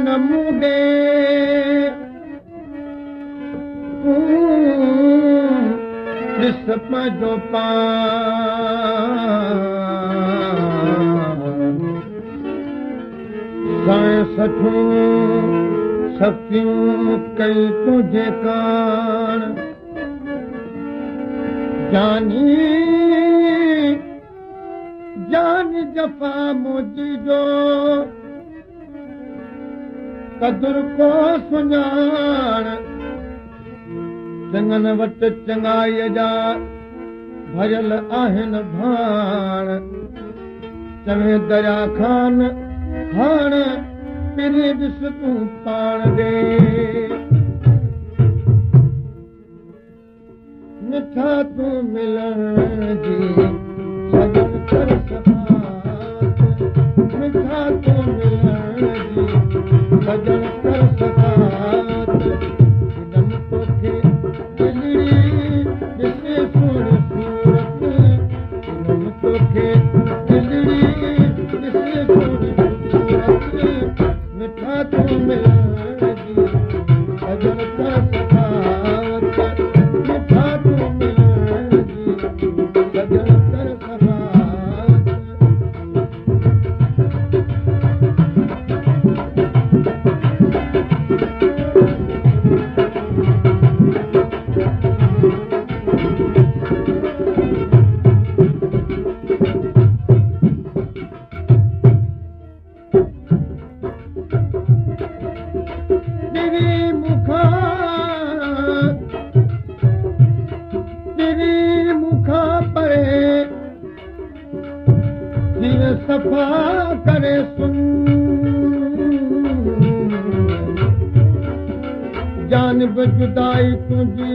न मूंडे ॾिस पंहिंजो पाण सठूं सखियूं कई तुंहिंजे कान जानी जानी जफ़ा मुंहिंजी जो कदुर को सुञाण चङनि वटि चङाईअ जा भरियल आहिनि भाण चवे दरिया खान हाण पिरी ॾिस तूं पाण ॾे मिठा तूं मिलण जी सजन कर सफ़ात मिठा तूं मिलण जी सजन कर सफ़ात हिननि तोखे दिलड़ी ॾिसे सोणी सूरत हिननि तोखे दिलड़ी ॾिसे सोणी सूरत मिठा तूं मिलण जी सजन कर सफ़ात मिठा तूं मिलण जी सजन कर सफ़ात सफ़ा करे सुन जानब जुदाई तुंहिंजी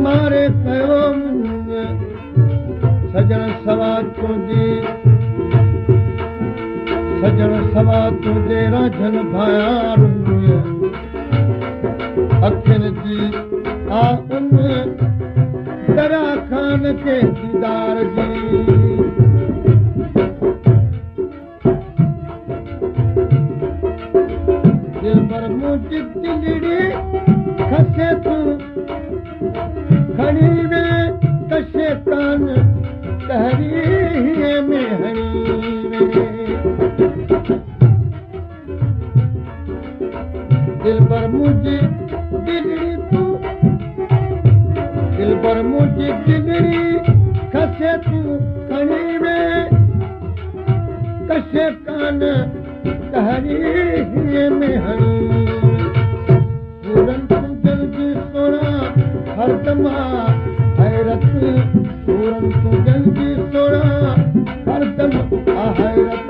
मारे कयो सजण सवा तुंहिंजी सजण सवा तुंहिंजे राझनि भायार अखियुनि जी आ उन दरिया खान खे दीदार जी मुंहिंजी दिलड़ी खसे तूं खणी वे कशे कान कहरी में हणी वे दिलबर मुंहिंजी दिलड़ी तूं दिलबर मुंहिंजी दिलड़ी खसे तूं खणी वे कशे कान कहरी में हणी सूरन तुंजन जी सोना हरदमा हैरत सूरन तुंजन जी सोना हरदम हैरत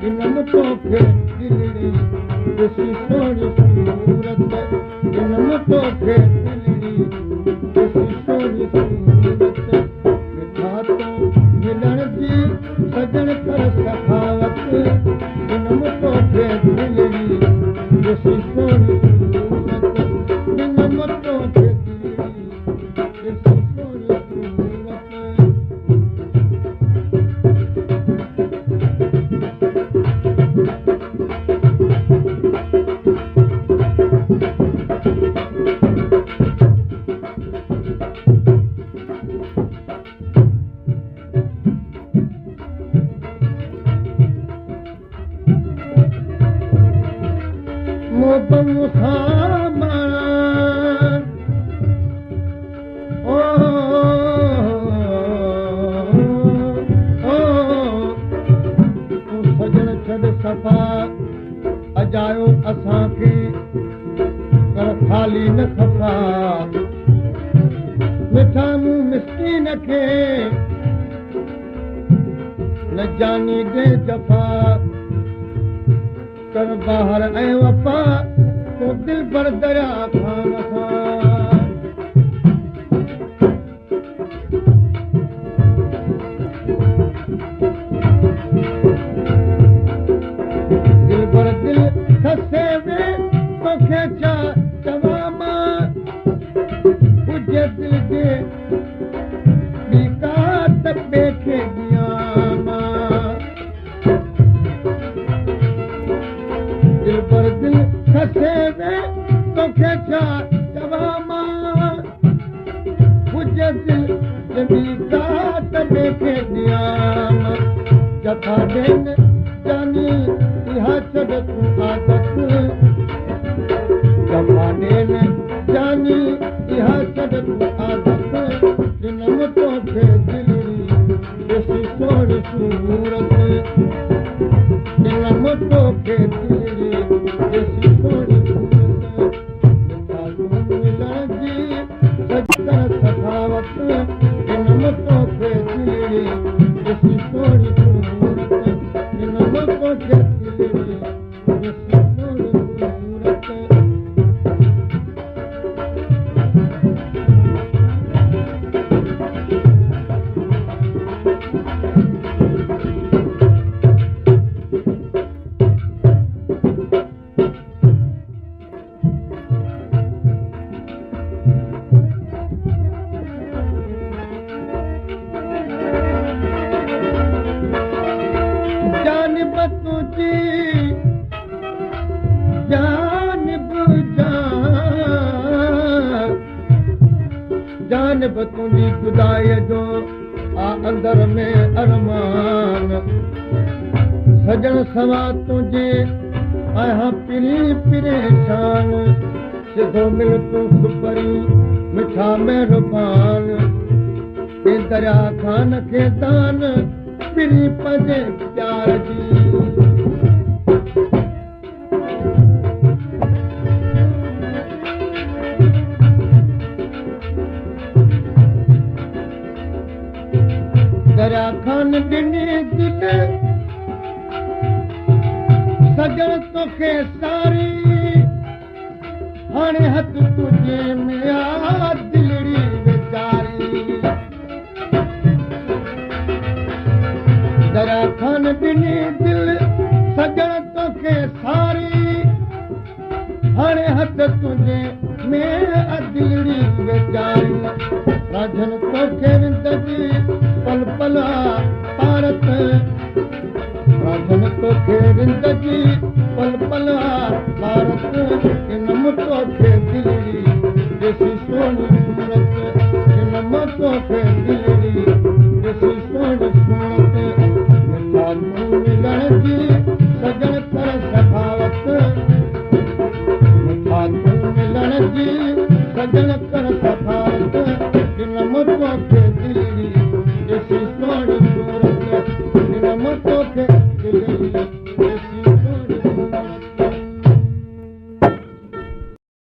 इनम तोखे दिलड़ी ॾिसी सोनी सूरत इनम तोखे दिलड़ी ॾिसी सोनी सूरत मिठा तो मिलण जी सजण कर सखावत इनम तोखे दिलड़ी ॾिसी सोनी अजायो असांखे कर खाली न खपा मिठा मूं मिस्कीन खे न जानी दे जफ़ा कर ॿाहिर ऐं वफ़ा तूं दिल भर दरिया खान सां दिल भर दिल खसे में तोखे छा चवां मां तुंहिंजे दिल जे ॿी का त ॿिए खे ॾियां मां जानब तुंहिंजी जुदाईअ जो आ अंदर में अरमान सजण सवा तुंहिंजे आहियां पिरी परेशान सिधो मिल तूं सुपरी मिठा महिरबान ए दरिया खान खे दान पिरी पंहिंजे प्यार जी दरिया खान ॾिनी दिल सजण तोखे सारी हाणे हथ तुंहिंजे में आ दिलड़ी वीचारी दरिया खान ॾिनी दिल सजण तोखे सारी हाणे हथ तुंहिंजे में आ दिलड़ी वीचारी राजन तोखे विंदगी पल पला पारत राजन तोखे जिंदगी पल पला पारत इन तोखे दिलड़ी ॾिसी सोनी सूरत इन तोखे दिलड़ी ॾिसी सोनी सूरत मिठा मुंहुं मिलण जी सजण कर सखावत मिठा मुंहुं मिलण जी सजण कर सखावत इन तोखे